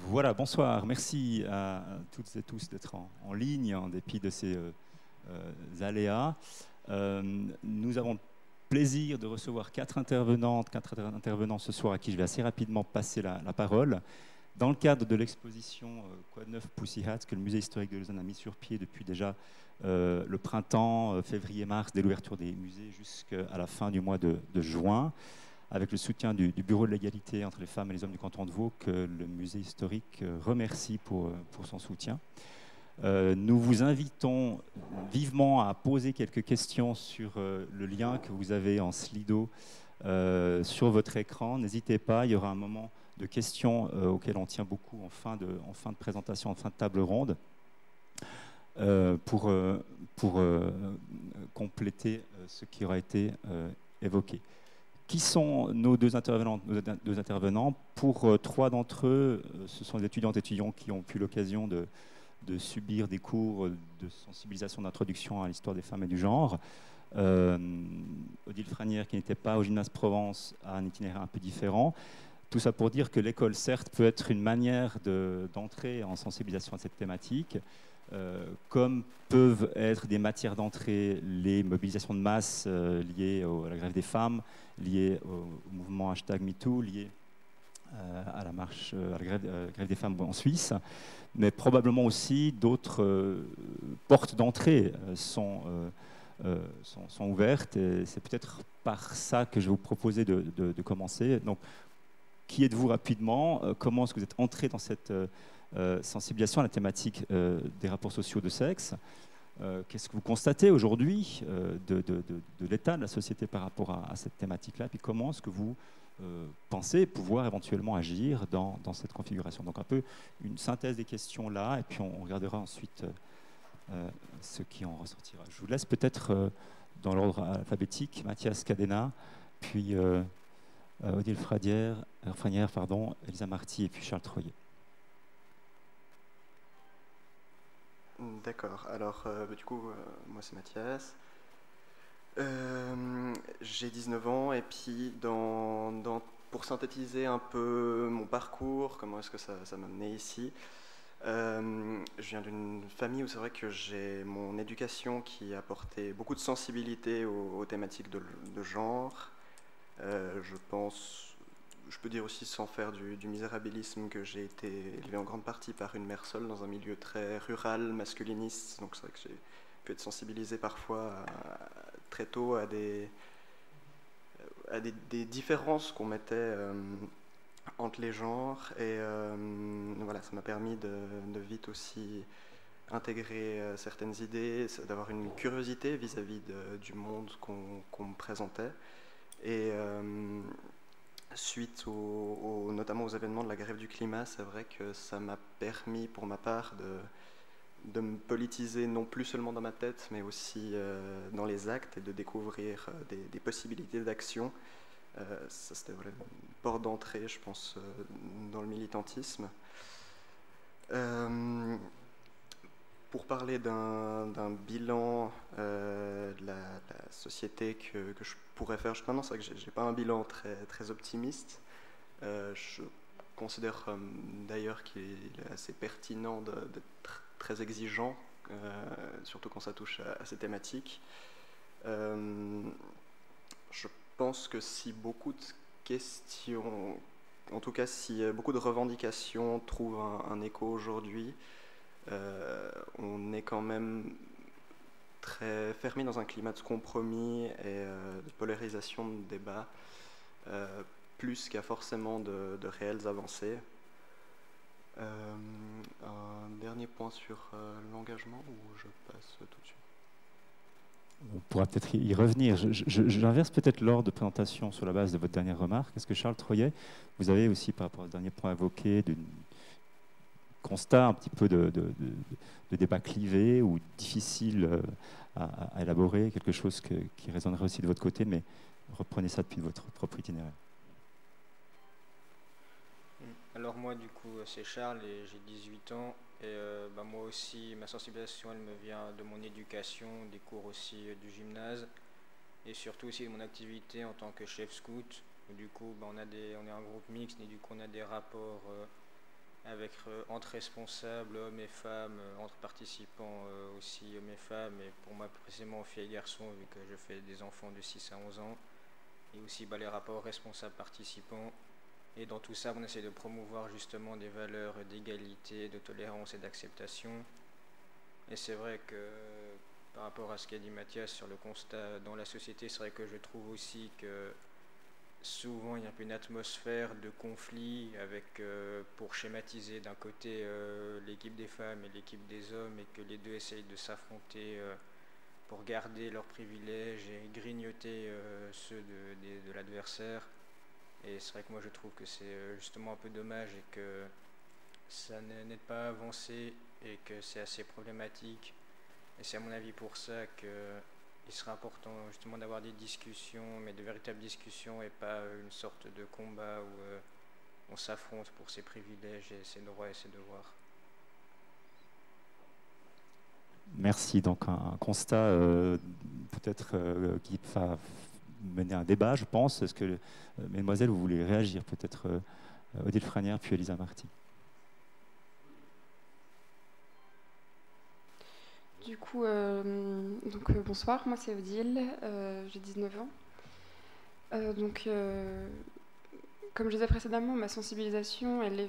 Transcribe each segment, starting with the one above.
Voilà, bonsoir. Merci à toutes et tous d'être en ligne en dépit de ces aléas. Nous avons le plaisir de recevoir quatre intervenants ce soir à qui je vais assez rapidement passer la parole. Dans le cadre de l'exposition Quoi de neuf Pussy Hat que le musée historique de Lausanne a mis sur pied depuis déjà le printemps, février-mars, dès l'ouverture des musées jusqu'à la fin du mois de juin, avec le soutien du Bureau de l'égalité entre les femmes et les hommes du canton de Vaud, que le musée historique remercie pour son soutien. Nous vous invitons vivement à poser quelques questions sur le lien que vous avez en slido sur votre écran. N'hésitez pas, il y aura un moment de questions auquel on tient beaucoup en fin de présentation, en fin de table ronde, pour compléter ce qui aura été évoqué. Qui sont nos deux intervenants? Pour trois d'entre eux, ce sont des étudiantes et étudiants qui ont eu l'occasion de subir des cours de sensibilisation d'introduction à l'histoire des femmes et du genre. Odile Franière, qui n'était pas au Gymnase Provence, a un itinéraire un peu différent. Tout ça pour dire que l'école, certes, peut être une manière d'entrer en sensibilisation à cette thématique, comme peuvent être des matières d'entrée les mobilisations de masse liées à la grève des femmes, liées au mouvement #MeToo, liées à la marche, à la grève des femmes en Suisse, mais probablement aussi d'autres portes d'entrée sont ouvertes. Et c'est peut-être par ça que je vais vous proposer de commencer. Donc, qui êtes-vous rapidement? Comment est-ce que vous êtes entré dans cette sensibilisation à la thématique des rapports sociaux de sexe? Qu'est-ce que vous constatez aujourd'hui de l'état de la société par rapport à cette thématique-là? Puis comment est-ce que vous pensez pouvoir éventuellement agir dans cette configuration? Donc un peu une synthèse des questions là, et puis on regardera ensuite ce qui en ressortira. Je vous laisse peut-être dans l'ordre alphabétique, Mathias Cadena, puis Odile Franière, Elisa Marty et puis Charles Troyer. D'accord, alors du coup, moi c'est Mathias. J'ai 19 ans et puis pour synthétiser un peu mon parcours, comment est-ce que ça m'a mené ici, je viens d'une famille où c'est vrai que j'ai mon éducation qui a apporté beaucoup de sensibilité aux thématiques de genre. Je peux dire aussi sans faire du misérabilisme que j'ai été élevé en grande partie par une mère seule dans un milieu très rural, masculiniste. Donc c'est vrai que j'ai pu être sensibilisé parfois très tôt à des différences qu'on mettait entre les genres. Et voilà, ça m'a permis de vite aussi intégrer certaines idées, d'avoir une curiosité vis-à-vis du monde qu'on me présentait. Et suite notamment aux événements de la grève du climat, c'est vrai que ça m'a permis pour ma part de me politiser non plus seulement dans ma tête, mais aussi dans les actes et de découvrir des possibilités d'action. Ça, c'était vraiment une porte d'entrée, je pense, dans le militantisme. Pour parler d'un bilan de la société que je pourrais faire, maintenant c'est vrai que je n'ai pas un bilan très optimiste. Je considère d'ailleurs qu'il est assez pertinent d'être très exigeant, surtout quand ça touche à ces thématiques. Je pense que si beaucoup de questions, en tout cas si beaucoup de revendications trouvent un écho aujourd'hui, on est quand même très fermé dans un climat de compromis et de polarisation de débat, plus qu'à forcément de réelles avancées. Un dernier point sur l'engagement, ou je passe tout de suite? On pourra peut-être y revenir. J'inverse peut-être l'ordre de présentation sur la base de votre dernière remarque. Est-ce que Charles Troyer, vous avez aussi, par rapport au dernier point évoqué, constat un petit peu de débat clivé ou difficile à élaborer, quelque chose qui résonnerait aussi de votre côté, mais reprenez ça depuis votre propre itinéraire. Alors moi du coup c'est Charles et j'ai 18 ans et moi aussi ma sensibilisation elle me vient de mon éducation, des cours aussi du gymnase et surtout aussi de mon activité en tant que chef scout. Du coup on est un groupe mixte et du coup on a des rapports entre responsables, hommes et femmes, entre participants aussi, hommes et femmes, et pour moi précisément filles et garçons, vu que je fais des enfants de 6 à 11 ans, et aussi les rapports responsables-participants. Et dans tout ça, on essaie de promouvoir justement des valeurs d'égalité, de tolérance et d'acceptation. Et c'est vrai que par rapport à ce qu'a dit Mathias sur le constat dans la société, c'est vrai que je trouve aussi que souvent il y a un peu une atmosphère de conflit avec, pour schématiser d'un côté l'équipe des femmes et l'équipe des hommes, et que les deux essayent de s'affronter pour garder leurs privilèges et grignoter ceux de l'adversaire. Et c'est vrai que moi je trouve que c'est justement un peu dommage et que ça n'aide pas à avancer et que c'est assez problématique. Et c'est à mon avis pour ça qu'il serait important justement d'avoir des discussions, mais de véritables discussions, et pas une sorte de combat où on s'affronte pour ses privilèges et ses droits et ses devoirs. Merci. Donc un constat peut-être qui va mener à un débat, je pense. Est-ce que, mesdemoiselles, vous voulez réagir? Peut-être Odile Franière, puis Elisa Marty. Du coup, bonsoir, moi c'est Odile, j'ai 19 ans. Comme je disais précédemment, ma sensibilisation, elle est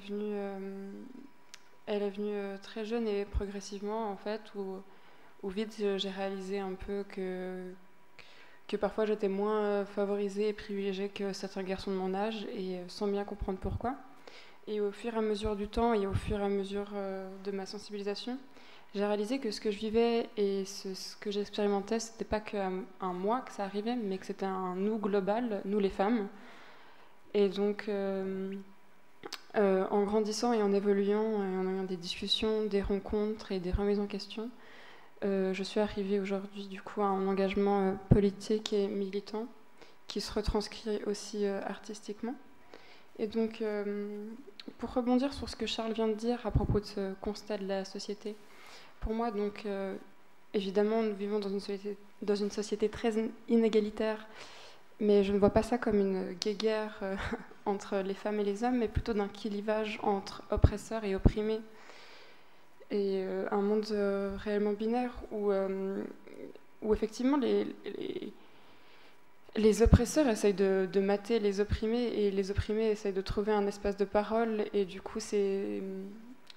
venue très jeune et progressivement, en fait, où vite j'ai réalisé un peu que parfois j'étais moins favorisée et privilégiée que certains garçons de mon âge, et sans bien comprendre pourquoi. Et au fur et à mesure du temps et au fur et à mesure de ma sensibilisation, j'ai réalisé que ce que je vivais et ce que j'expérimentais, c'était pas qu'un moi que ça arrivait, mais que c'était un nous global, nous les femmes. Et donc, en grandissant et en évoluant, et en ayant des discussions, des rencontres et des remises en question, je suis arrivée aujourd'hui du coup à un engagement politique et militant qui se retranscrit aussi artistiquement. Et donc, pour rebondir sur ce que Charles vient de dire à propos de ce constat de la société, pour moi, donc, évidemment, nous vivons dans une société très inégalitaire, mais je ne vois pas ça comme une guéguerre entre les femmes et les hommes, mais plutôt d'un clivage entre oppresseurs et opprimés. Et un monde réellement binaire où effectivement les oppresseurs essayent de mater les opprimés, et les opprimés essayent de trouver un espace de parole. Et du coup, c'est,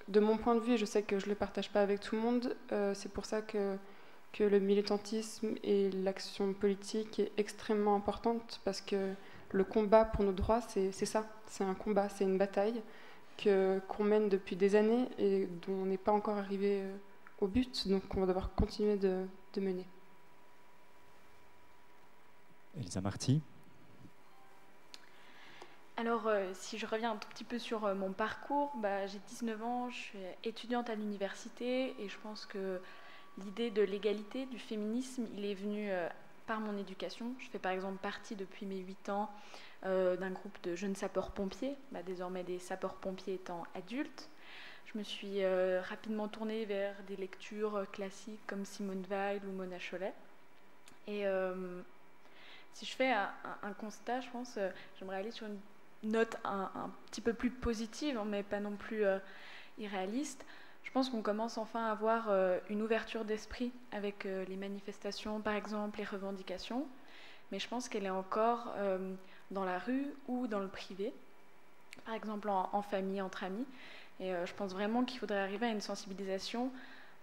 de mon point de vue, je sais que je ne le partage pas avec tout le monde, c'est pour ça que le militantisme et l'action politique est extrêmement importante, parce que le combat pour nos droits, c'est ça, c'est un combat, c'est une bataille qu'on mène depuis des années et dont on n'est pas encore arrivé au but, donc on va devoir continuer de mener. Elisa Marty. Alors, si je reviens un tout petit peu sur mon parcours, j'ai 19 ans, je suis étudiante à l'université, et je pense que l'idée de l'égalité, du féminisme, il est venu par mon éducation. Je fais par exemple partie depuis mes 8 ans d'un groupe de jeunes sapeurs-pompiers, désormais des sapeurs-pompiers étant adultes. Je me suis rapidement tournée vers des lectures classiques comme Simone Weil ou Mona Chollet. Et si je fais un constat, je pense, j'aimerais aller sur une note un petit peu plus positive, mais pas non plus irréaliste. Je pense qu'on commence enfin à avoir une ouverture d'esprit avec les manifestations, par exemple, les revendications. Mais je pense qu'elle est encore dans la rue ou dans le privé, par exemple en famille, entre amis. Et je pense vraiment qu'il faudrait arriver à une sensibilisation,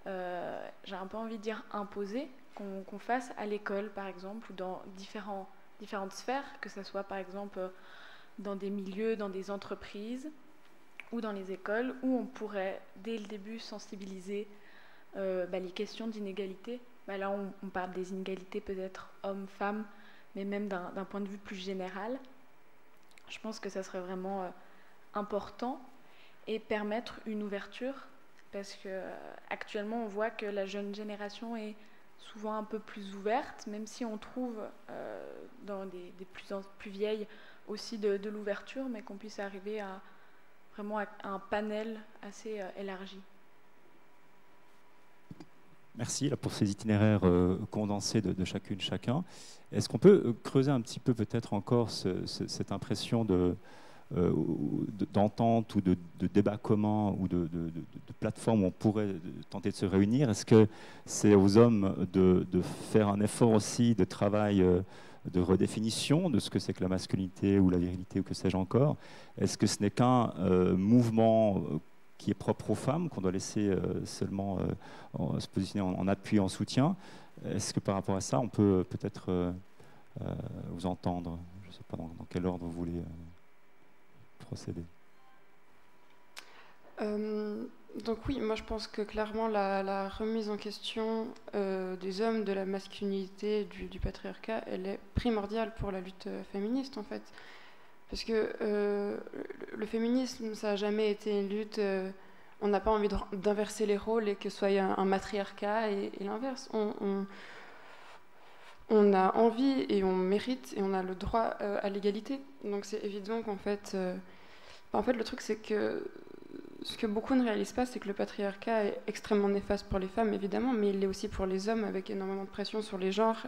j'ai un peu envie de dire imposée, qu'on fasse à l'école, par exemple, ou dans différentes sphères, que ce soit, par exemple, dans des milieux, dans des entreprises, ou dans les écoles, où on pourrait, dès le début, sensibiliser les questions d'inégalité. Là, on parle des inégalités peut-être hommes-femmes, mais même d'un point de vue plus général. Je pense que ça serait vraiment important, et permettre une ouverture, parce qu'actuellement, on voit que la jeune génération est souvent un peu plus ouverte, même si on trouve dans des plus vieilles aussi de l'ouverture, mais qu'on puisse arriver à vraiment un panel assez élargi. Merci pour ces itinéraires condensés de chacune, chacun. Est-ce qu'on peut creuser un petit peu peut-être encore cette impression d'entente ou de débat commun ou de plateforme où on pourrait tenter de se réunir? Est-ce que c'est aux hommes de faire un effort aussi de travail de redéfinition de ce que c'est que la masculinité ou la virilité ou que sais-je encore? Est-ce que ce n'est qu'un mouvement qui est propre aux femmes, qu'on doit laisser seulement se positionner en appui, en soutien? Est-ce que par rapport à ça, on peut peut-être vous entendre? Je ne sais pas dans quel ordre vous voulez procéder. Donc oui, moi je pense que clairement la remise en question des hommes, de la masculinité, du patriarcat, elle est primordiale pour la lutte féministe en fait. Parce que le féminisme, ça n'a jamais été une lutte, on n'a pas envie d'inverser les rôles et que ce soit un matriarcat et l'inverse. On a envie et on mérite et on a le droit à l'égalité. Donc c'est évident qu'en fait, le truc c'est que ce que beaucoup ne réalisent pas, c'est que le patriarcat est extrêmement néfaste pour les femmes, évidemment, mais il l'est aussi pour les hommes, avec énormément de pression sur les genres,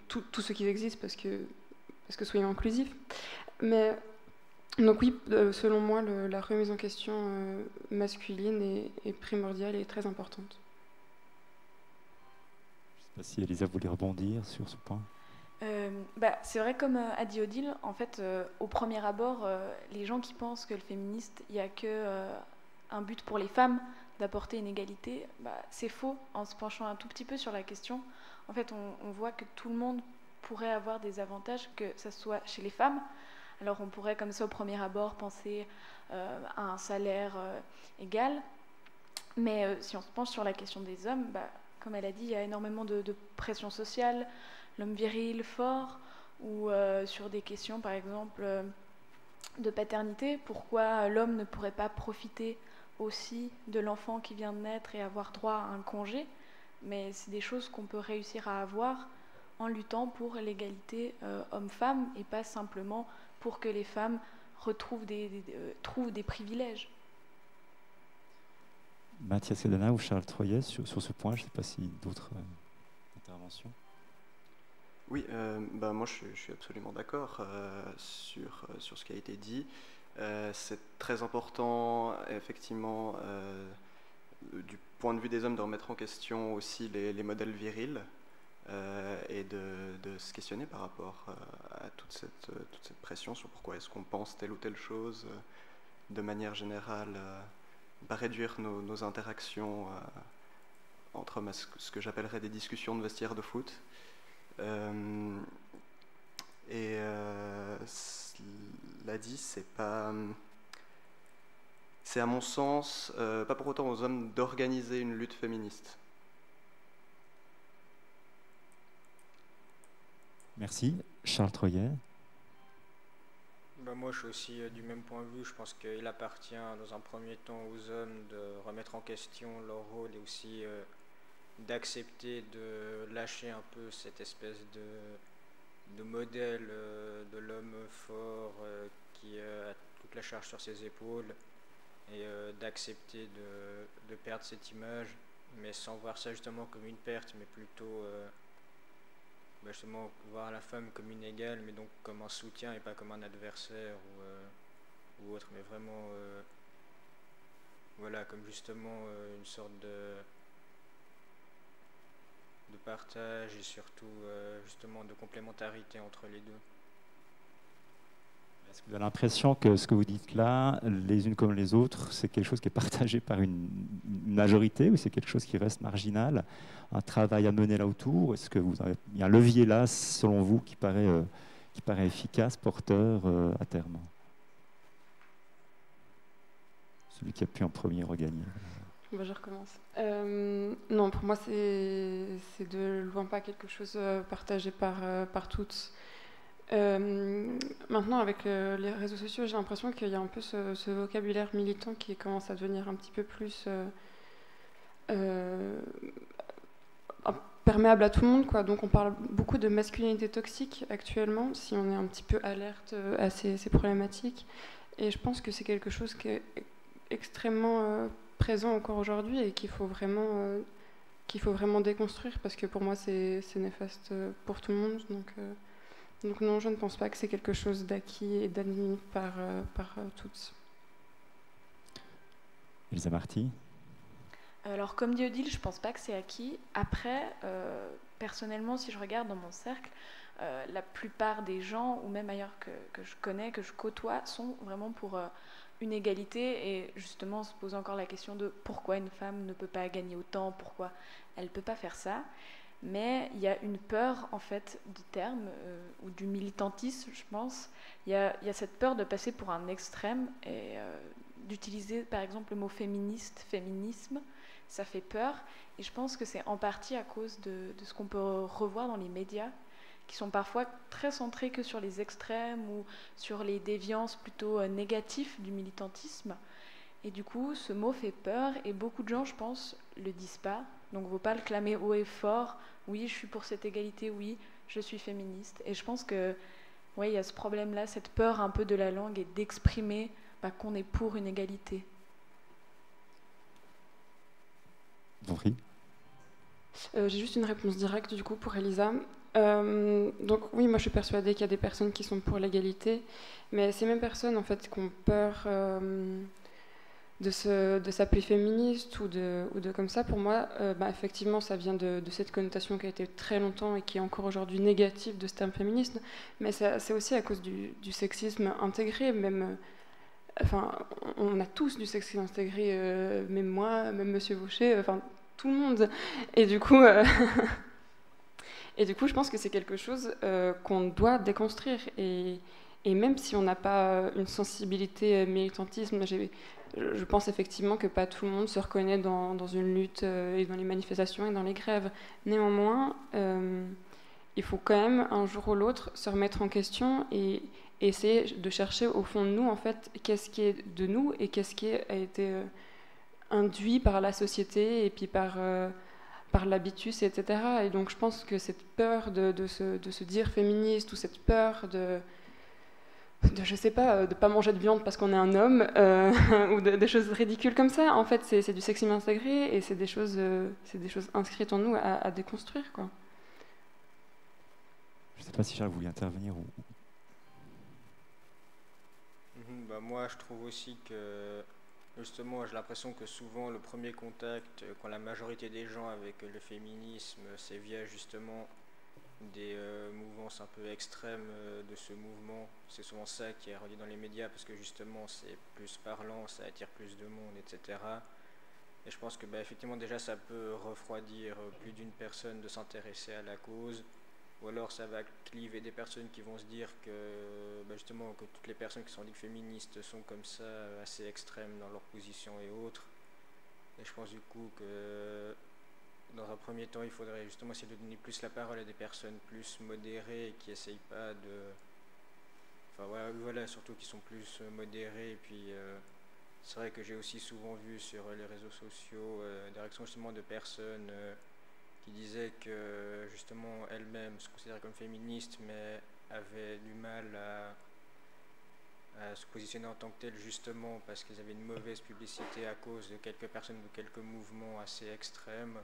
tout ce qui existe, parce que soyons inclusifs. Mais, donc oui, selon moi, la remise en question masculine est primordiale et très importante. Je ne sais pas si Elisa voulait rebondir sur ce point. C'est vrai, comme a dit Odile, en fait, au premier abord, les gens qui pensent que le féministe, il n'y a qu'un but pour les femmes d'apporter une égalité, c'est faux. En se penchant un tout petit peu sur la question, en fait, on voit que tout le monde pourrait avoir des avantages, que ça soit chez les femmes. Alors on pourrait comme ça au premier abord penser à un salaire égal, mais si on se penche sur la question des hommes, comme elle a dit, il y a énormément de pression sociale, l'homme viril, fort, ou sur des questions par exemple de paternité, pourquoi l'homme ne pourrait pas profiter aussi de l'enfant qui vient de naître et avoir droit à un congé, mais c'est des choses qu'on peut réussir à avoir en luttant pour l'égalité homme-femme et pas simplement pour que les femmes trouvent des privilèges. Mathias Cadena ou Charles Troyet sur ce point, je ne sais pas si d'autres interventions. Oui, moi je suis absolument d'accord sur ce qui a été dit. C'est très important, effectivement, du point de vue des hommes, de remettre en question aussi les modèles virils et de se questionner par rapport à toute cette pression sur pourquoi est-ce qu'on pense telle ou telle chose, de manière générale, réduire nos interactions entre hommes à ce que j'appellerais des discussions de vestiaire de foot. Cela dit, c'est à mon sens pas pour autant aux hommes d'organiser une lutte féministe. Merci. Charles Troyet. Moi, je suis aussi du même point de vue. Je pense qu'il appartient dans un premier temps aux hommes de remettre en question leur rôle et aussi d'accepter de lâcher un peu cette espèce de modèle de l'homme fort qui a toute la charge sur ses épaules et d'accepter de perdre cette image, mais sans voir ça justement comme une perte, mais plutôt justement voir la femme comme une égale, mais donc comme un soutien et pas comme un adversaire ou autre, mais vraiment comme justement une sorte de partage et surtout justement de complémentarité entre les deux. Est-ce que vous avez l'impression que ce que vous dites là, les unes comme les autres, c'est quelque chose qui est partagé par une majorité ou c'est quelque chose qui reste marginal? Un travail à mener là autour? Est-ce que il y a un levier là, selon vous, qui paraît efficace, porteur à terme? Celui qui a pu en premier regagner. Je recommence. Non, pour moi, c'est de loin pas quelque chose partagé par toutes. Maintenant, avec les réseaux sociaux, j'ai l'impression qu'il y a un peu ce vocabulaire militant qui commence à devenir un petit peu plus perméable à tout le monde, quoi. Donc on parle beaucoup de masculinité toxique actuellement, si on est un petit peu alerte à ces problématiques. Et je pense que c'est quelque chose qui est extrêmement présent encore aujourd'hui et qu'il faut vraiment déconstruire, parce que pour moi c'est néfaste pour tout le monde. Donc Donc non, je ne pense pas que c'est quelque chose d'acquis et d'admis par toutes. Elsa Marty. Alors, comme dit Odile, je ne pense pas que c'est acquis. Après, personnellement, si je regarde dans mon cercle, la plupart des gens, ou même ailleurs que je connais, que je côtoie, sont vraiment pour une égalité et justement se poser encore la question de pourquoi une femme ne peut pas gagner autant, pourquoi elle ne peut pas faire ça. Mais il y a une peur, en fait, du terme, ou du militantisme, je pense. Il y a cette peur de passer pour un extrême et d'utiliser, par exemple, le mot féministe, féminisme. Ça fait peur. Et je pense que c'est en partie à cause de ce qu'on peut revoir dans les médias, qui sont parfois très centrés que sur les extrêmes ou sur les déviances plutôt négatives du militantisme. Et du coup, ce mot fait peur et beaucoup de gens, je pense, le disent pas. Donc, il ne faut pas le clamer haut et fort. Oui, je suis pour cette égalité, oui, je suis féministe. Et je pense que, ouais, il y a ce problème-là, cette peur un peu de la langue et d'exprimer qu'on est pour une égalité. J'ai juste une réponse directe du coup pour Elisa. Donc oui, moi je suis persuadée qu'il y a des personnes qui sont pour l'égalité, mais ces mêmes personnes en fait qui ont peur de s'appeler féministe ou de comme ça, pour moi, effectivement ça vient de cette connotation qui a été très longtemps et qui est encore aujourd'hui négative de ce terme féministe, mais c'est aussi à cause du sexisme intégré, même... Enfin, on a tous du sexisme intégré, même moi, même Monsieur Vaucher, enfin tout le monde. Et du coup, je pense que c'est quelque chose qu'on doit déconstruire. Et même si on n'a pas une sensibilité militantisme, je pense effectivement que pas tout le monde se reconnaît dans une lutte et dans les manifestations et dans les grèves. Néanmoins, il faut quand même un jour ou l'autre se remettre en question et essayer de chercher au fond de nous, en fait, qu'est-ce qui est de nous et qu'est-ce qui a été induit par la société et puis par l'habitus, etc. Et donc je pense que cette peur de se dire féministe ou cette peur de je sais pas, de pas manger de viande parce qu'on est un homme ou des choses ridicules comme ça, en fait, c'est du sexisme intégré et c'est des choses inscrites en nous à déconstruire, quoi. Je ne sais pas si Charles voulait intervenir ou... Moi, je trouve aussi que, justement, j'ai l'impression que souvent, le premier contact qu'ont la majorité des gens avec le féminisme, c'est via, justement, des mouvances un peu extrêmes de ce mouvement. C'est souvent ça qui est redit dans les médias, parce que, justement, c'est plus parlant, ça attire plus de monde, etc. Et je pense que, effectivement, déjà, ça peut refroidir plus d'une personne de s'intéresser à la cause. Ou alors ça va cliver des personnes qui vont se dire que justement que toutes les personnes qui sont dites féministes sont comme ça, assez extrêmes dans leur position et autres. Et je pense du coup que dans un premier temps il faudrait justement essayer de donner plus la parole à des personnes plus modérées et qui n'essayent pas de... Enfin voilà, surtout qui sont plus modérées. Et puis c'est vrai que j'ai aussi souvent vu sur les réseaux sociaux des réactions justement de personnes... qui disait que justement elle-même se considérait comme féministe mais avait du mal à se positionner en tant que telle justement parce qu'ils avaient une mauvaise publicité à cause de quelques personnes ou de quelques mouvements assez extrêmes.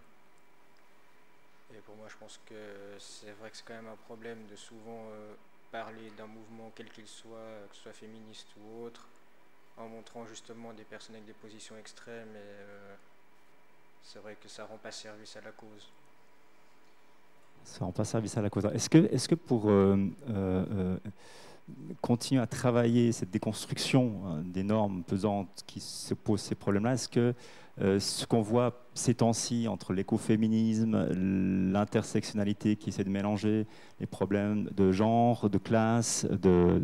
Et pour moi je pense que c'est vrai que c'est quand même un problème de souvent parler d'un mouvement quel qu'il soit, que ce soit féministe ou autre, en montrant justement des personnes avec des positions extrêmes et c'est vrai que ça rend pas service à la cause. Ça rend pas service à la cause. Est-ce que pour continuer à travailler cette déconstruction des normes pesantes qui se posent ces problèmes-là, est-ce que ce qu'on voit ces temps-ci entre l'écoféminisme, l'intersectionnalité qui essaie de mélanger les problèmes de genre, de classe, de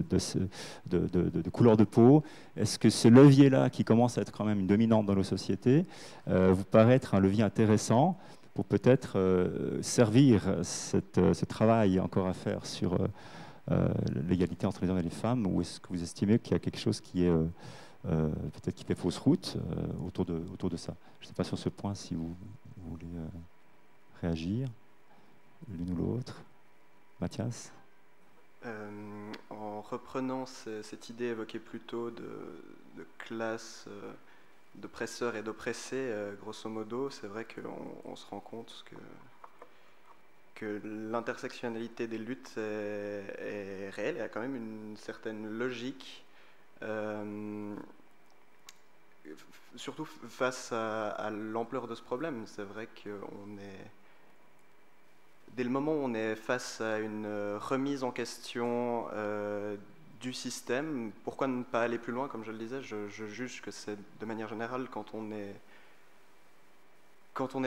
couleur de peau, est-ce que ce levier-là, qui commence à être quand même une dominante dans nos sociétés, vous paraît être un levier intéressant pour peut-être servir ce travail encore à faire sur l'égalité entre les hommes et les femmes, ou est-ce que vous estimez qu'il y a quelque chose qui est peut-être qui fait fausse route autour de ça? Je ne sais pas sur ce point si vous voulez réagir, l'une ou l'autre. Mathias? En reprenant cette idée évoquée plus tôt de classe, d'oppresseurs et d'oppressés, grosso modo, c'est vrai qu'on se rend compte que l'intersectionnalité des luttes est réelle et a quand même une certaine logique, surtout face à l'ampleur de ce problème. C'est vrai qu'on est... Dès le moment où on est face à une remise en question du système, pourquoi ne pas aller plus loin? Comme je le disais, je juge que c'est de manière générale, quand on est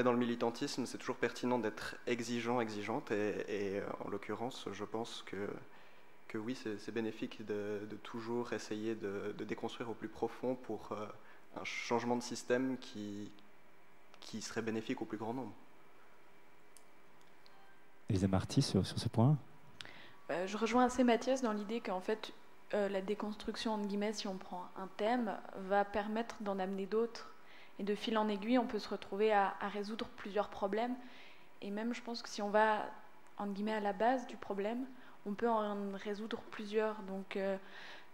dans le militantisme, c'est toujours pertinent d'être exigeant, exigeante, et en l'occurrence, je pense que oui, c'est bénéfique de toujours essayer de déconstruire au plus profond pour un changement de système qui serait bénéfique au plus grand nombre. Elisa Marty, sur ce point? Je rejoins assez Mathias dans l'idée qu'en fait, la déconstruction, entre guillemets, si on prend un thème, va permettre d'en amener d'autres. Et de fil en aiguille, on peut se retrouver à résoudre plusieurs problèmes. Et même, je pense que si on va, entre guillemets, à la base du problème, on peut en résoudre plusieurs. Donc,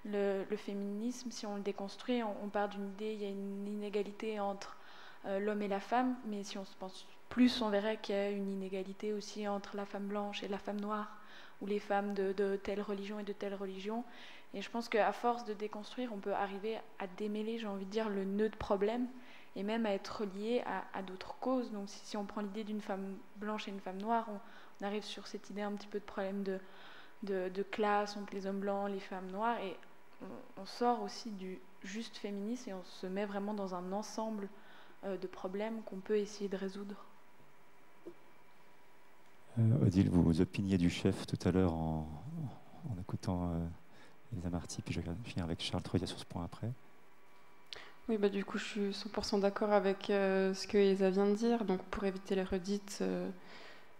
le féminisme, si on le déconstruit, on part d'une idée, il y a une inégalité entre l'homme et la femme, mais si on se pense plus, on verrait qu'il y a une inégalité aussi entre la femme blanche et la femme noire, ou les femmes de telle religion et de telle religion. Et je pense qu'à force de déconstruire, on peut arriver à démêler, j'ai envie de dire, le nœud de problème, et même à être relié à d'autres causes. Donc si on prend l'idée d'une femme blanche et une femme noire, on arrive sur cette idée un petit peu de problème de classe entre les hommes blancs, les femmes noires, et on sort aussi du juste féminisme et on se met vraiment dans un ensemble de problèmes qu'on peut essayer de résoudre. Odile, vous opiniez du chef tout à l'heure en écoutant Elisa Marty, puis je vais finir avec Charles Troya sur ce point après. Oui, du coup, je suis 100% d'accord avec ce que Elisa vient de dire. Donc, pour éviter les redites,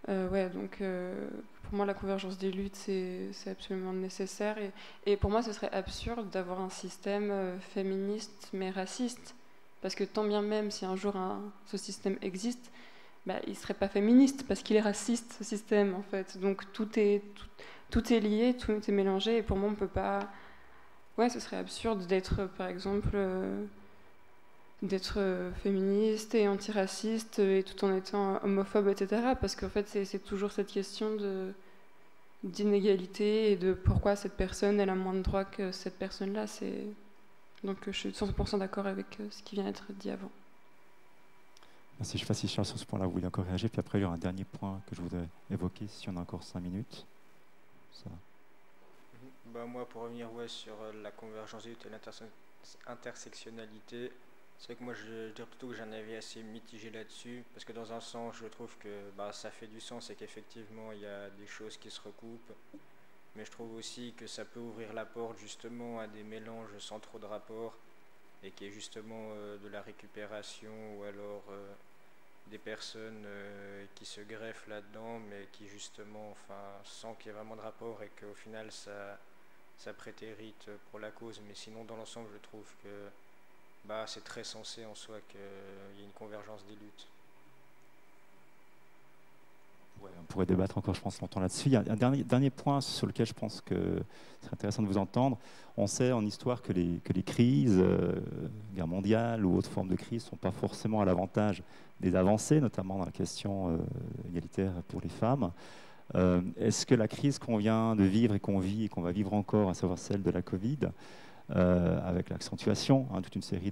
pour moi, la convergence des luttes, c'est absolument nécessaire. Et pour moi, ce serait absurde d'avoir un système féministe mais raciste. Parce que tant bien même si un jour ce système existe, il ne serait pas féministe parce qu'il est raciste, ce système, en fait. Donc, tout est lié, tout est mélangé. Et pour moi, on ne peut pas... Ouais, ce serait absurde d'être, par exemple... d'être féministe et antiraciste et tout en étant homophobe, etc. Parce qu'en fait, c'est toujours cette question d'inégalité et de pourquoi cette personne elle a moins de droits que cette personne-là. Donc je suis 100% d'accord avec ce qui vient d'être dit avant. Merci. Je ne sais pas si Charles, sur ce point-là, vous voulez encore réagir. Puis après, il y aura un dernier point que je voudrais évoquer, si on a encore 5 minutes. Ça. Moi, pour revenir sur la convergence et l'intersectionnalité, c'est vrai que moi je dirais plutôt que j'ai un avis assez mitigé là-dessus, parce que dans un sens je trouve que ça fait du sens et qu'effectivement il y a des choses qui se recoupent, mais je trouve aussi que ça peut ouvrir la porte justement à des mélanges sans trop de rapport, et qui est justement de la récupération ou alors des personnes qui se greffent là-dedans, mais qui justement sans qu'il y ait vraiment de rapport, et qu'au final ça prétérite pour la cause. Mais sinon dans l'ensemble je trouve que c'est très sensé en soi qu'il y ait une convergence des luttes. Ouais, on pourrait débattre encore, je pense, longtemps là-dessus. Il y a un dernier point sur lequel je pense que c'est intéressant de vous entendre. On sait en histoire que les crises, guerre mondiale ou autres formes de crise, ne sont pas forcément à l'avantage des avancées, notamment dans la question égalitaire pour les femmes. Est-ce que la crise qu'on vient de vivre et qu'on vit et qu'on va vivre encore, à savoir celle de la Covid, avec l'accentuation, toute une série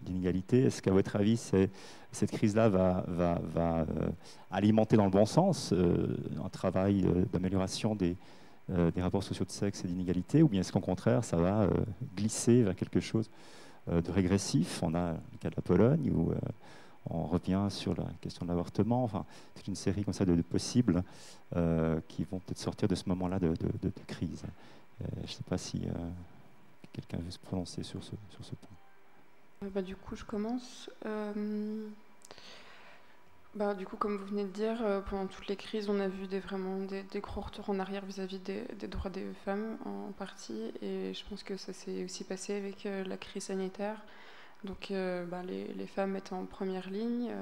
d'inégalités, est-ce qu'à votre avis, cette crise-là va alimenter dans le bon sens un travail d'amélioration des rapports sociaux de sexe et d'inégalité, ou bien est-ce qu'au contraire, ça va glisser vers quelque chose de régressif? On a le cas de la Pologne, où on revient sur la question de l'avortement, enfin, toute une série comme ça de possibles qui vont peut-être sortir de ce moment-là de crise. Je ne sais pas si... quelqu'un veut se prononcer sur ce point. Du coup, je commence. Du coup, comme vous venez de dire, pendant toutes les crises, on a vu vraiment des gros retours en arrière vis-à-vis des droits des femmes en partie. Et je pense que ça s'est aussi passé avec la crise sanitaire. Donc, les femmes étaient en première ligne,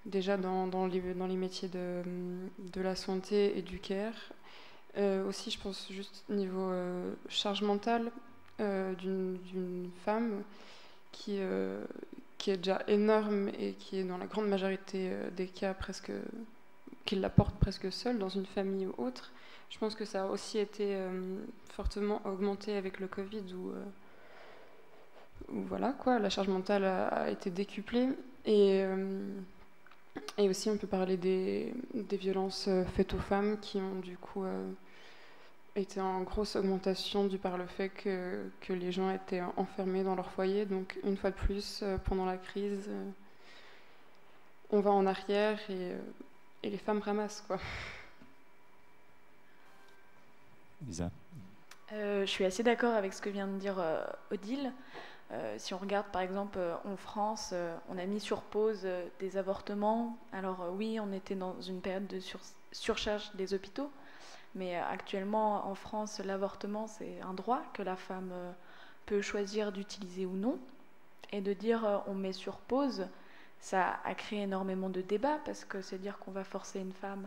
déjà dans les métiers de la santé et du care. Aussi, je pense juste niveau charge mentale d'une femme qui est déjà énorme et qui est dans la grande majorité des cas presque qu'il la porte presque seule dans une famille ou autre. Je pense que ça a aussi été fortement augmenté avec le Covid où voilà quoi, la charge mentale a été décuplée et aussi on peut parler des violences faites aux femmes qui ont du coup été en grosse augmentation dû par le fait que les gens étaient enfermés dans leur foyer. Donc une fois de plus, pendant la crise, on va en arrière et les femmes ramassent quoi. Lisa. Je suis assez d'accord avec ce que vient de dire Odile. Si on regarde par exemple en France, on a mis sur pause des avortements. Alors oui, on était dans une période de surcharge des hôpitaux, mais actuellement en France, l'avortement c'est un droit que la femme peut choisir d'utiliser ou non. Et de dire on met sur pause, ça a créé énormément de débats parce que c'est dire qu'on va forcer une femme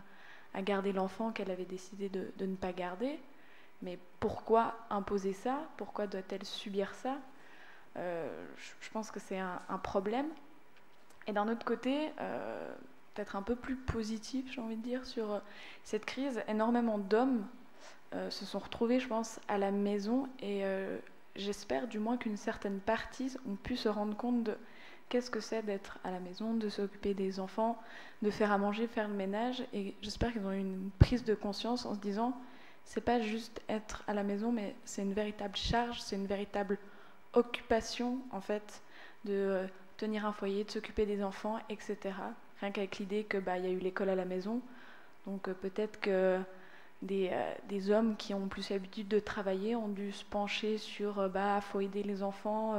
à garder l'enfant qu'elle avait décidé de ne pas garder. Mais pourquoi imposer ça? Pourquoi doit-elle subir ça? Je pense que c'est un problème. Et d'un autre côté, peut-être un peu plus positif, j'ai envie de dire, sur cette crise, énormément d'hommes se sont retrouvés, je pense, à la maison et j'espère du moins qu'une certaine partie ont pu se rendre compte de qu'est-ce que c'est d'être à la maison, de s'occuper des enfants, de faire à manger, faire le ménage. Et j'espère qu'ils ont eu une prise de conscience en se disant c'est pas juste être à la maison, mais c'est une véritable charge, c'est une véritable occupation en fait de tenir un foyer, de s'occuper des enfants, etc. Rien qu'avec l'idée que y a eu l'école à la maison, donc peut-être que des hommes qui ont plus l'habitude de travailler ont dû se pencher sur faut aider les enfants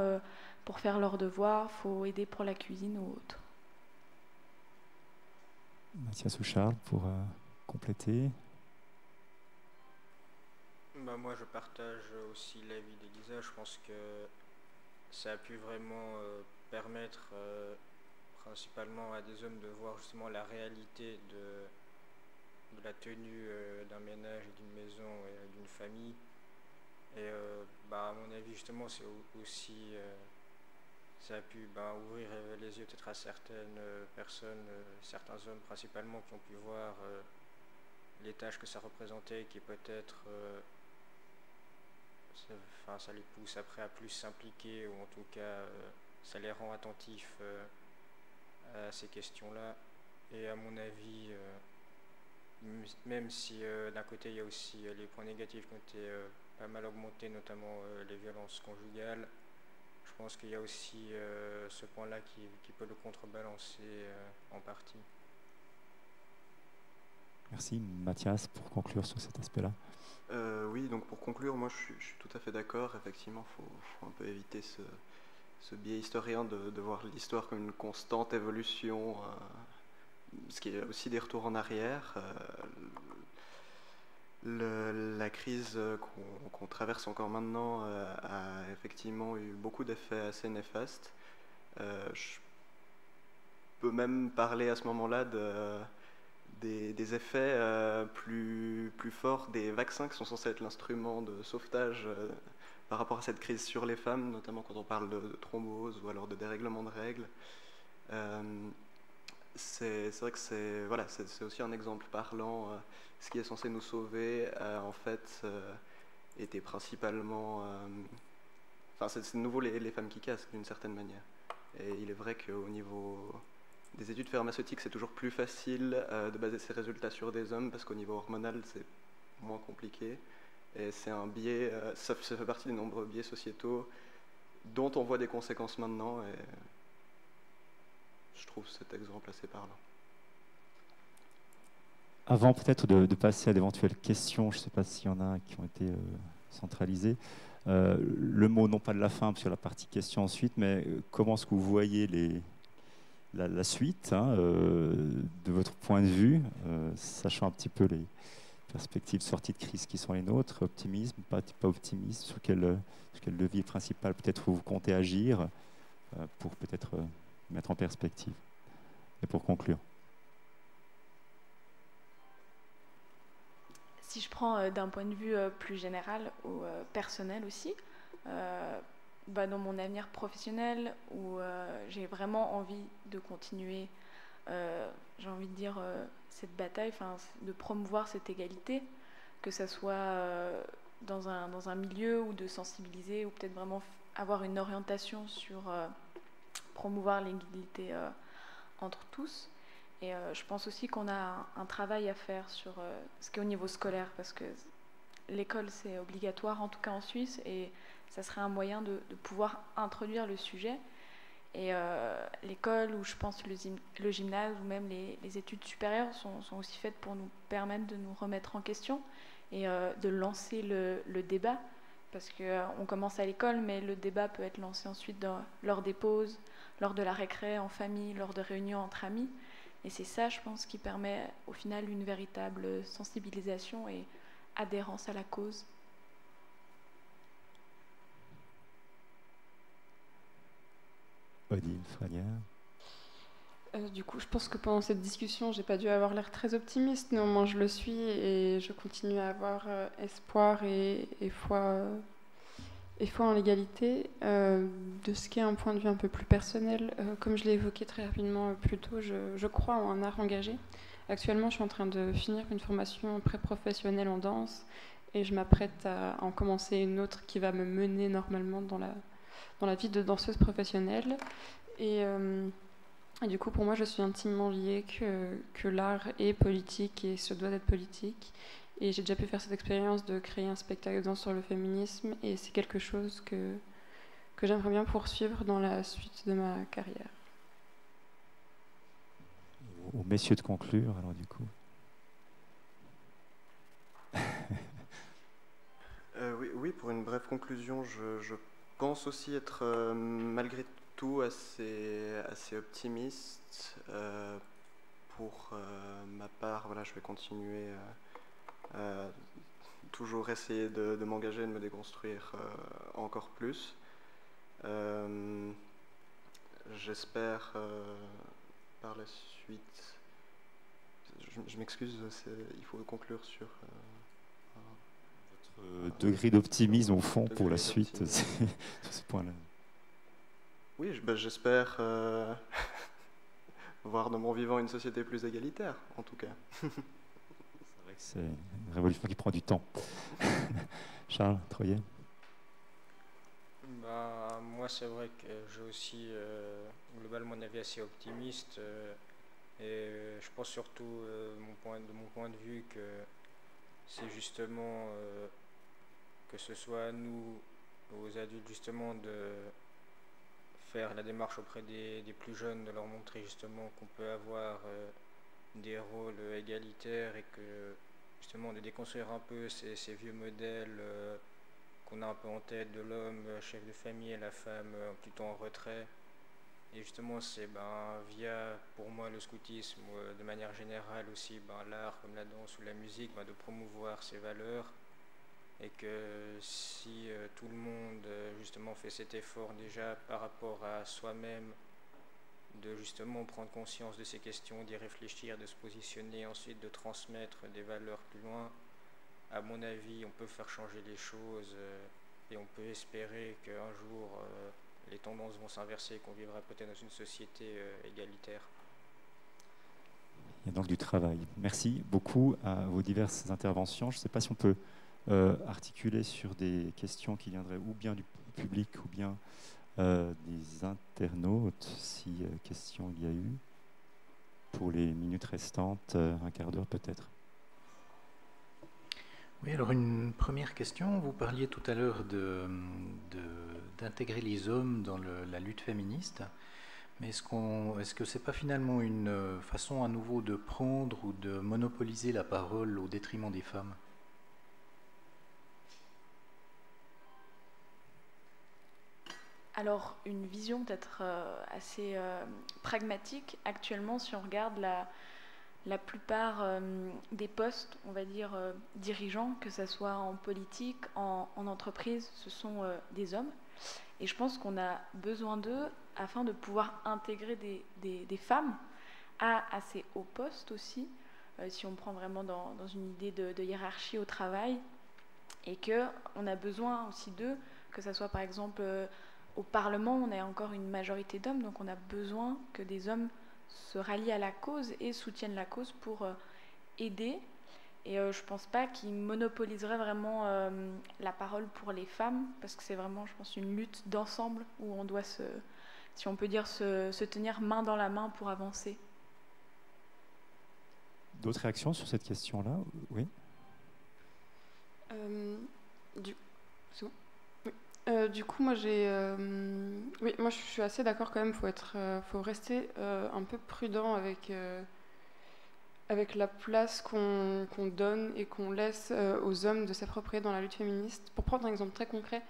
pour faire leurs devoirs, faut aider pour la cuisine ou autre. Mathias ou Charles pour compléter. Moi je partage aussi l'avis d'Elisa. Je pense que ça a pu vraiment permettre principalement à des hommes de voir justement la réalité de la tenue d'un ménage et d'une maison et d'une famille. Et à mon avis justement c'est aussi ça a pu ouvrir les yeux peut-être à certaines personnes, certains hommes principalement qui ont pu voir les tâches que ça représentait, qui peut-être ça les pousse après à plus s'impliquer, ou en tout cas ça les rend attentifs à ces questions-là. Et à mon avis, même si d'un côté il y a aussi les points négatifs qui ont été pas mal augmentés, notamment les violences conjugales, je pense qu'il y a aussi ce point-là qui peut le contrebalancer en partie. Merci Mathias pour conclure sur cet aspect-là. Oui, donc pour conclure, moi je suis tout à fait d'accord. Effectivement, faut un peu éviter ce biais historien de voir l'histoire comme une constante évolution, ce qui est aussi des retours en arrière. La crise qu'on traverse encore maintenant a effectivement eu beaucoup d'effets assez néfastes. Je peux même parler à ce moment-là des effets plus forts des vaccins qui sont censés être l'instrument de sauvetage par rapport à cette crise sur les femmes, notamment quand on parle de thrombose ou alors de dérèglement de règles. C'est vrai que c'est aussi un exemple parlant. Ce qui est censé nous sauver, en fait, était principalement... c'est de nouveau les femmes qui cassent, d'une certaine manière. Et il est vrai qu'au niveau des études pharmaceutiques, c'est toujours plus facile de baser ses résultats sur des hommes, parce qu'au niveau hormonal, c'est moins compliqué. Et c'est un biais, ça fait partie des nombreux biais sociétaux dont on voit des conséquences maintenant, et je trouve cet exemple assez parlant. Avant peut-être de passer à d'éventuelles questions, je ne sais pas s'il y en a qui ont été centralisées, le mot non pas de la fin, sur la partie questions ensuite, mais comment est-ce que vous voyez la suite de votre point de vue, sachant un petit peu les perspectives de sortie de crise qui sont les nôtres, optimisme, pas optimisme, sur quel levier principal peut-être vous comptez agir pour peut-être mettre en perspective. Et pour conclure. Si je prends d'un point de vue plus général ou personnel aussi, dans mon avenir professionnel où j'ai vraiment envie de continuer j'ai envie de dire, cette bataille, de promouvoir cette égalité, que ça soit dans un milieu, ou de sensibiliser, ou peut-être vraiment avoir une orientation sur promouvoir l'égalité entre tous. Et je pense aussi qu'on a un travail à faire sur ce qui est au niveau scolaire, parce que l'école, c'est obligatoire, en tout cas en Suisse, et ça serait un moyen de pouvoir introduire le sujet. Et l'école, ou je pense le gymnase, ou même les études supérieures sont aussi faites pour nous permettre de nous remettre en question et de lancer le débat, parce qu'on commence à l'école, mais le débat peut être lancé ensuite lors des pauses, lors de la récré, en famille, lors de réunions entre amis. Et c'est ça, je pense, qui permet au final une véritable sensibilisation et adhérence à la cause. Odile Franière. Du coup, je pense que pendant cette discussion, j'ai pas dû avoir l'air très optimiste. Néanmoins, je le suis et je continue à avoir espoir et foi en l'égalité. De ce qui est un point de vue un peu plus personnel, comme je l'ai évoqué très rapidement plus tôt, je crois en un art engagé. Actuellement, je suis en train de finir une formation pré-professionnelle en danse et je m'apprête à en commencer une autre qui va me mener normalement dans la vie de danseuse professionnelle. Et du coup, pour moi, je suis intimement liée que l'art est politique et se doit d'être politique. Et j'ai déjà pu faire cette expérience de créer un spectacle de danse sur le féminisme, et c'est quelque chose que j'aimerais bien poursuivre dans la suite de ma carrière. Aux messieurs de conclure, alors du coup. Oui, pour une brève conclusion, je pense aussi être malgré tout assez optimiste. Pour ma part, voilà, je vais continuer toujours essayer de m'engager, de me déconstruire encore plus. J'espère par la suite... Je m'excuse, il faut conclure sur... votre degré d'optimisme au fond pour la suite, sur ce point-là. Oui, j'espère voir dans mon vivant une société plus égalitaire, en tout cas. C'est une révolution qui prend du temps. Charles Troyer. Moi, c'est vrai que j'ai aussi globalement un avis assez optimiste. Et je pense surtout, de mon point de vue, que c'est justement que ce soit à nous, aux adultes, justement, de faire la démarche auprès des plus jeunes, de leur montrer justement qu'on peut avoir des rôles égalitaires, et que justement de déconstruire un peu ces vieux modèles qu'on a un peu en tête de l'homme chef de famille et la femme plutôt en retrait. Et justement c'est via, pour moi, le scoutisme, de manière générale aussi, l'art comme la danse ou la musique, de promouvoir ces valeurs, et que si tout le monde justement fait cet effort déjà par rapport à soi-même, de justement prendre conscience de ces questions, d'y réfléchir, de se positionner, ensuite de transmettre des valeurs plus loin, à mon avis, on peut faire changer les choses et on peut espérer qu'un jour les tendances vont s'inverser et qu'on vivra peut-être dans une société égalitaire. Il y a donc du travail. Merci beaucoup à vos diverses interventions. Je ne sais pas si on peut articuler sur des questions qui viendraient ou bien du public ou bien des internautes, si question il y a eu, pour les minutes restantes, un quart d'heure peut-être. Oui, alors une première question. Vous parliez tout à l'heure d'intégrer les hommes dans la lutte féministe, mais est-ce que c'est pas finalement une façon à nouveau de prendre ou de monopoliser la parole au détriment des femmes ? Alors, une vision peut-être assez pragmatique. Actuellement, si on regarde la plupart des postes, on va dire, dirigeants, que ce soit en politique, en entreprise, ce sont des hommes. Et je pense qu'on a besoin d'eux afin de pouvoir intégrer des femmes à ces hauts postes aussi, si on prend vraiment dans une idée de hiérarchie au travail. Et qu'on a besoin aussi d'eux, que ce soit par exemple... au Parlement, on a encore une majorité d'hommes, donc on a besoin que des hommes se rallient à la cause et soutiennent la cause pour aider. Et je ne pense pas qu'ils monopoliseraient vraiment la parole pour les femmes, parce que c'est vraiment, je pense, une lutte d'ensemble où on doit si on peut dire, se tenir main dans la main pour avancer. D'autres réactions sur cette question-là? Oui. C'est bon? Oui. Du coup, moi, oui, moi, je suis assez d'accord quand même. Faut rester un peu prudent avec la place qu'on donne et qu'on laisse aux hommes de s'approprier dans la lutte féministe. Pour prendre un exemple très concret,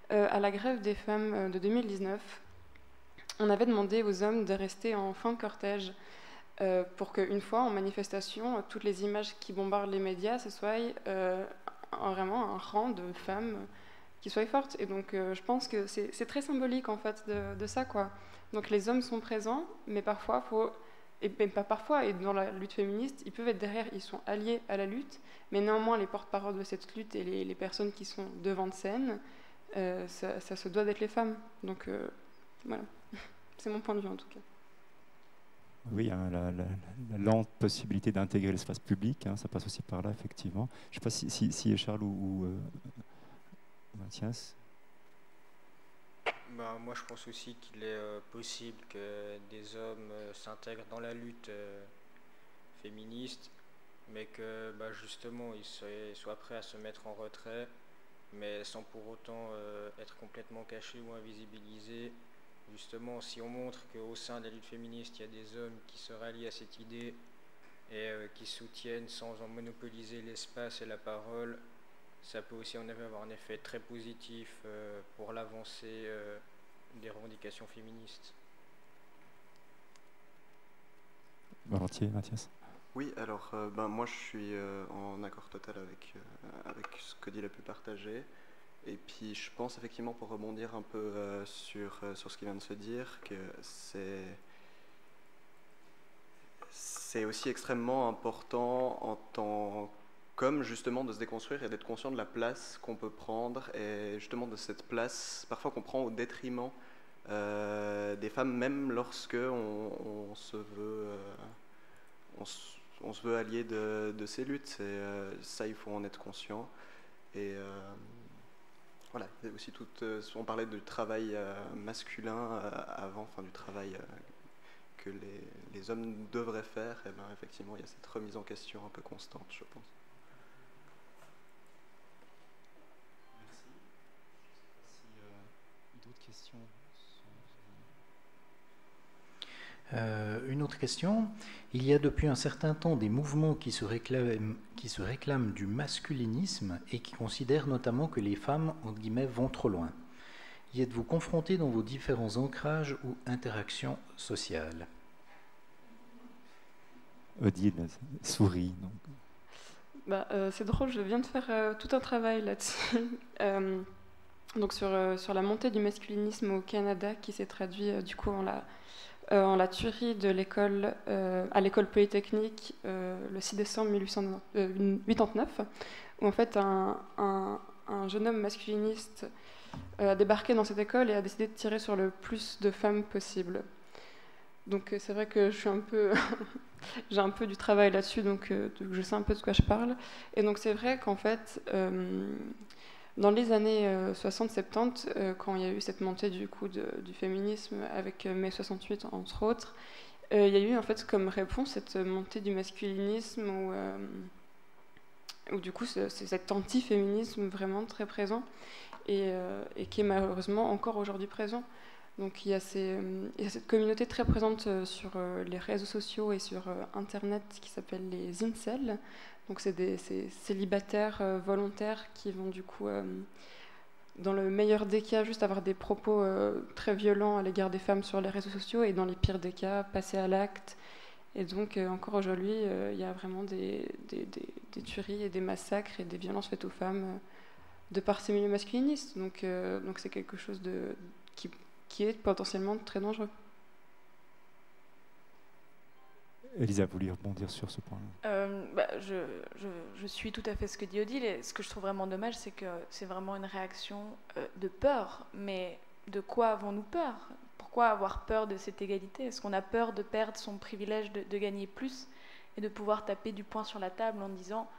à la grève des femmes de 2019, on avait demandé aux hommes de rester en fin de cortège pour qu'une fois, en manifestation, toutes les images qui bombardent les médias, ce soit vraiment un rang de femmes qui soient fortes. Et donc, je pense que c'est très symbolique, en fait, de ça, quoi. Donc, les hommes sont présents, mais parfois, et pas parfois, et dans la lutte féministe, ils peuvent être derrière, ils sont alliés à la lutte, mais néanmoins, les porte-paroles de cette lutte et les personnes qui sont devant de scène, ça se doit d'être les femmes. Donc, voilà. C'est mon point de vue, en tout cas. Oui, hein, la lente possibilité d'intégrer l'espace public, hein, ça passe aussi par là, effectivement. Je ne sais pas si Charles ou Mathias. Moi, je pense aussi qu'il est possible que des hommes s'intègrent dans la lutte féministe, mais que justement, ils soient prêts à se mettre en retrait, mais sans pour autant être complètement cachés ou invisibilisés. Justement, si on montre qu'au sein de la lutte féministe, il y a des hommes qui se rallient à cette idée et qui soutiennent sans en monopoliser l'espace et la parole, ça peut aussi avoir un effet très positif pour l'avancée des revendications féministes. Volontiers, Mathias. Oui, alors moi je suis en accord total avec ce que dit la pu partager. Et puis je pense effectivement, pour rebondir un peu sur ce qui vient de se dire, que c'est aussi extrêmement important comme justement de se déconstruire et d'être conscient de la place qu'on peut prendre, et justement de cette place parfois qu'on prend au détriment des femmes, même lorsque on se veut allier de ces luttes. Ça, il faut en être conscient. Et voilà, il y a aussi on parlait du travail masculin avant, enfin du travail que les hommes devraient faire. Et effectivement, il y a cette remise en question un peu constante, je pense. Merci. Je ne sais pas si d'autres questions. Une autre question. Il y a depuis un certain temps des mouvements qui se réclament du masculinisme et qui considèrent notamment que les femmes, entre guillemets, vont trop loin. Y êtes-vous confronté dans vos différents ancrages ou interactions sociales? Odile sourit. C'est drôle, je viens de faire tout un travail là-dessus. Donc sur la montée du masculinisme au Canada, qui s'est traduit du coup en la tuerie de à l'école polytechnique le 6 décembre 1889, où en fait un jeune homme masculiniste a débarqué dans cette école et a décidé de tirer sur le plus de femmes possible. Donc c'est vrai que je suis j'ai un peu du travail là-dessus, donc je sais un peu de quoi je parle. Et donc c'est vrai qu'en fait, dans les années 60-70, quand il y a eu cette montée du féminisme avec mai 68 entre autres, il y a eu en fait comme réponse cette montée du masculinisme où du coup c'est cet anti-féminisme vraiment très présent et qui est malheureusement encore aujourd'hui présent. Donc il y a cette communauté très présente sur les réseaux sociaux et sur Internet qui s'appelle les incels. Donc c'est ces célibataires volontaires qui vont du coup, dans le meilleur des cas, juste avoir des propos très violents à l'égard des femmes sur les réseaux sociaux, et dans les pires des cas, passer à l'acte. Et donc encore aujourd'hui, il y a vraiment des tueries et des massacres et des violences faites aux femmes de par ces milieux masculinistes. Donc c'est quelque chose qui est potentiellement très dangereux. Elisa, vous vouliez rebondir sur ce point? Je suis tout à fait ce que dit Odile, et ce que je trouve vraiment dommage, c'est que c'est vraiment une réaction de peur. Mais de quoi avons-nous peur? pourquoi avoir peur de cette égalité? Est-ce qu'on a peur de perdre son privilège de gagner plus et de pouvoir taper du poing sur la table en disant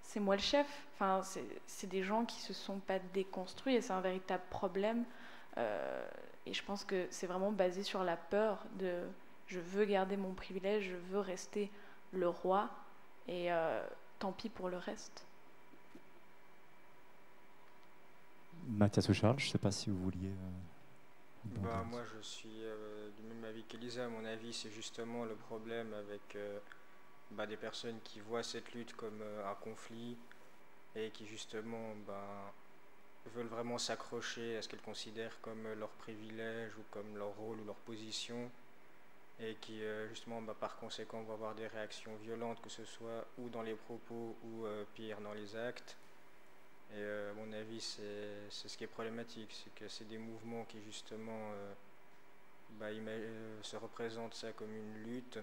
c'est moi le chef? Enfin, c'est des gens qui se sont pas déconstruits et c'est un véritable problème. Et je pense que c'est vraiment basé sur la peur de je veux garder mon privilège, je veux rester le roi et tant pis pour le reste. Mathias ou Charles, je ne sais pas si vous vouliez... Moi, je suis du même avis qu'Elisa. À mon avis, c'est justement le problème avec des personnes qui voient cette lutte comme un conflit et qui justement veulent vraiment s'accrocher à ce qu'elles considèrent comme leur privilège ou comme leur rôle ou leur position et qui justement par conséquent vont avoir des réactions violentes, que ce soit ou dans les propos ou pire dans les actes. Et à mon avis, c'est ce qui est problématique, c'est que c'est des mouvements qui justement se représentent ça comme une lutte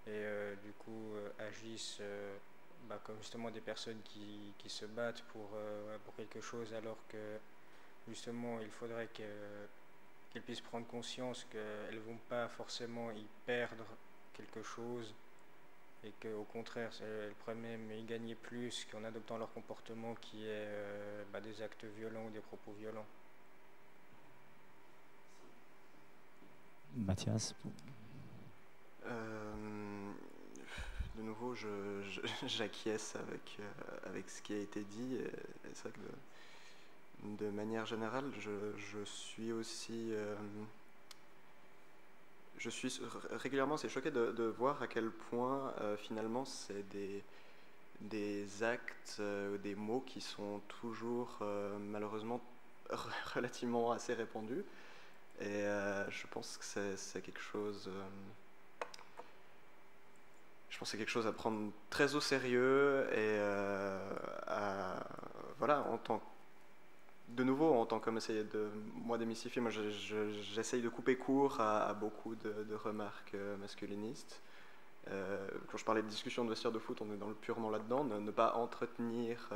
et du coup agissent comme justement des personnes qui se battent pour quelque chose, alors que justement il faudrait qu'elles puissent prendre conscience qu'elles ne vont pas forcément y perdre quelque chose et qu'au contraire elles pourraient même y gagner plus qu'en adoptant leur comportement qui est des actes violents ou des propos violents. Mathias? De nouveau, j'acquiesce avec ce qui a été dit. Et c'est vrai que de manière générale, je suis aussi... je suis régulièrement assez choqué de voir à quel point finalement c'est des actes, des mots qui sont toujours malheureusement relativement assez répandus. Et je pense que c'est quelque chose... je pense que c'est quelque chose à prendre très au sérieux et voilà, de nouveau, en tant qu'homme, essayer de démystifier, moi j'essaye de couper court à beaucoup de remarques masculinistes. Quand je parlais de discussion de vestiaire de foot, on est dans le purement là-dedans, ne pas entretenir,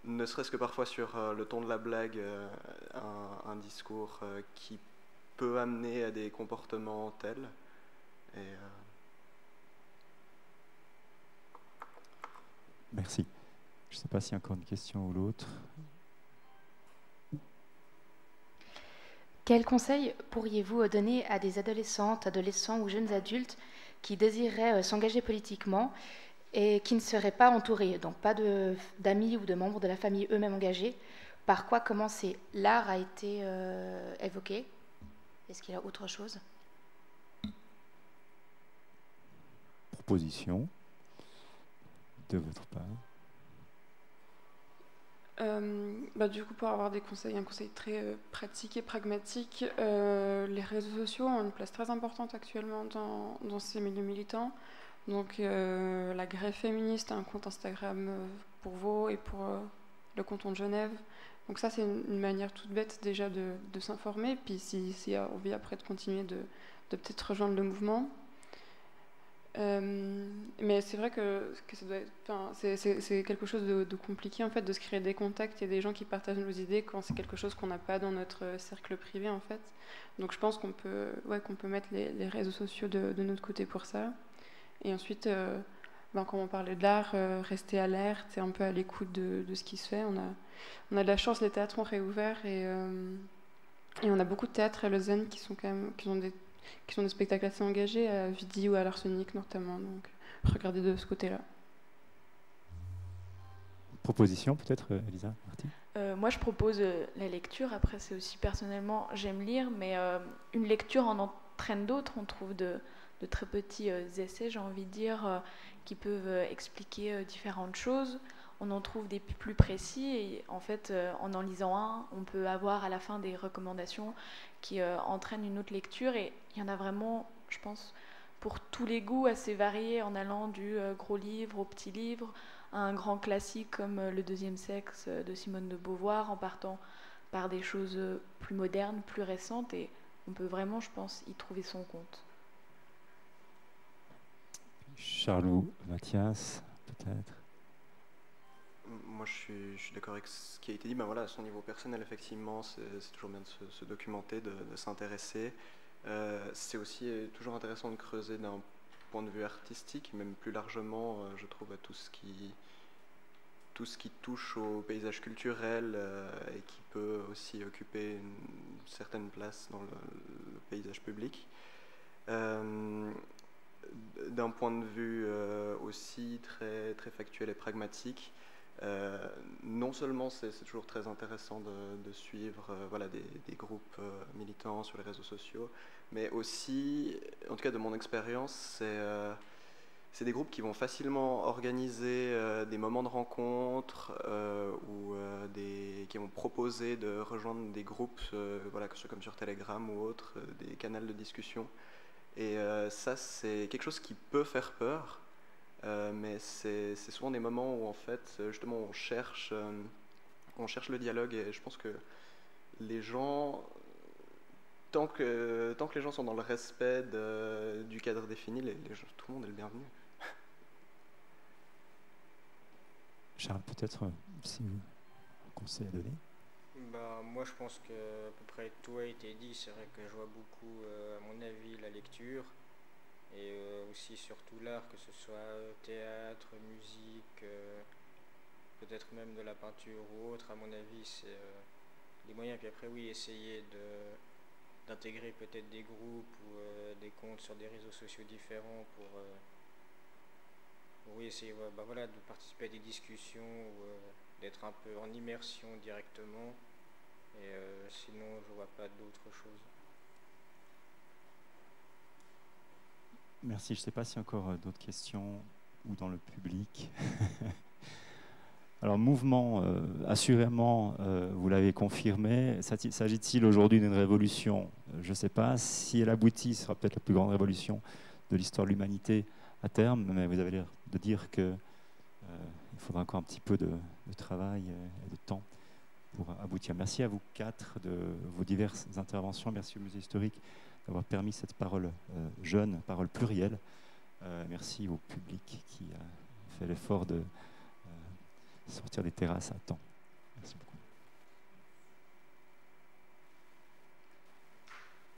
ne serait-ce que parfois sur le ton de la blague, un discours qui peut amener à des comportements tels. Et, Merci. Je ne sais pas s'il y a encore une question ou l'autre. Quel conseil pourriez-vous donner à des adolescents ou jeunes adultes qui désireraient s'engager politiquement et qui ne seraient pas entourés, donc pas d'amis ou de membres de la famille eux-mêmes engagés? Par quoi commencer? L'art a été évoqué. Est-ce qu'il y a autre chose? Proposition de votre part? Du coup, pour avoir des conseils, un conseil très pratique et pragmatique, les réseaux sociaux ont une place très importante actuellement dans ces milieux militants. Donc la Grève féministe a un compte Instagram pour Vaud et pour le canton de Genève. Donc ça, c'est une manière toute bête déjà de s'informer. Puis s'il y a envie après de continuer, de peut-être rejoindre le mouvement. Mais c'est vrai que ça doit être, c'est quelque chose de compliqué en fait, de se créer des contacts et des gens qui partagent nos idées quand c'est quelque chose qu'on n'a pas dans notre cercle privé en fait. Donc je pense qu'on peut mettre les réseaux sociaux de notre côté pour ça. Et ensuite, quand on parlait de l'art, rester alerte et un peu à l'écoute de ce qui se fait. On a de la chance, les théâtres ont réouvert et on a beaucoup de théâtres à Lausanne qui sont des spectacles assez engagés, à Vidi ou à l'Arsenic notamment. Donc, regardez de ce côté-là. Proposition peut-être, Elisa, Marty? Moi, je propose la lecture. Après, c'est aussi personnellement, j'aime lire, mais une lecture en entraîne d'autres. On trouve de très petits essais, j'ai envie de dire, qui peuvent expliquer différentes choses. On en trouve des plus précis et en fait, en lisant un, on peut avoir à la fin des recommandations qui entraînent une autre lecture. Et il y en a vraiment, je pense, pour tous les goûts assez variés, en allant du gros livre au petit livre, à un grand classique comme Le deuxième sexe de Simone de Beauvoir, en partant par des choses plus modernes, plus récentes. Et on peut vraiment, je pense, y trouver son compte. Charles ou Mathias, peut-être? moi je suis d'accord avec ce qui a été dit. Ben voilà, à son niveau personnel, effectivement, c'est toujours bien de se documenter, de s'intéresser. C'est aussi toujours intéressant de creuser d'un point de vue artistique, même plus largement, je trouve, à tout ce qui touche au paysage culturel et qui peut aussi occuper une certaine place dans le paysage public. D'un point de vue aussi très, très factuel et pragmatique, non seulement c'est toujours très intéressant de suivre voilà, des groupes militants sur les réseaux sociaux, mais aussi, en tout cas de mon expérience, c'est des groupes qui vont facilement organiser des moments de rencontre ou qui vont proposer de rejoindre des groupes, voilà, que ce soit comme sur Telegram ou autres, des canaux de discussion. Et ça, c'est quelque chose qui peut faire peur, mais c'est souvent des moments où, en fait, justement, on cherche le dialogue. Et je pense que les gens, tant que les gens sont dans le respect du cadre défini, tout le monde est le bienvenu. Charles, peut-être, si vous un conseil à donner. Bah, moi, je pense que à peu près tout a été dit. C'est vrai que je vois beaucoup, à mon avis, la lecture et aussi surtout l'art, que ce soit théâtre, musique, peut-être même de la peinture ou autre. À mon avis, c'est les moyens. Puis après, oui, essayer d'intégrer peut-être des groupes ou des comptes sur des réseaux sociaux différents pour oui, essayer bah, voilà, de participer à des discussions ou d'être un peu en immersion directement. Et sinon, je vois pas d'autre chose. Merci. Je ne sais pas s'il y a encore d'autres questions ou dans le public. Alors, mouvement, assurément, vous l'avez confirmé. S'agit-il aujourd'hui d'une révolution? Je ne sais pas. Si elle aboutit, ce sera peut-être la plus grande révolution de l'histoire de l'humanité à terme, mais vous avez l'air de dire qu'il faudra encore un petit peu de travail et de temps pour aboutir. Merci à vous quatre de vos diverses interventions. Merci au Musée historique d'avoir permis cette parole jeune, parole plurielle. Merci au public qui a fait l'effort de sortir des terrasses à temps.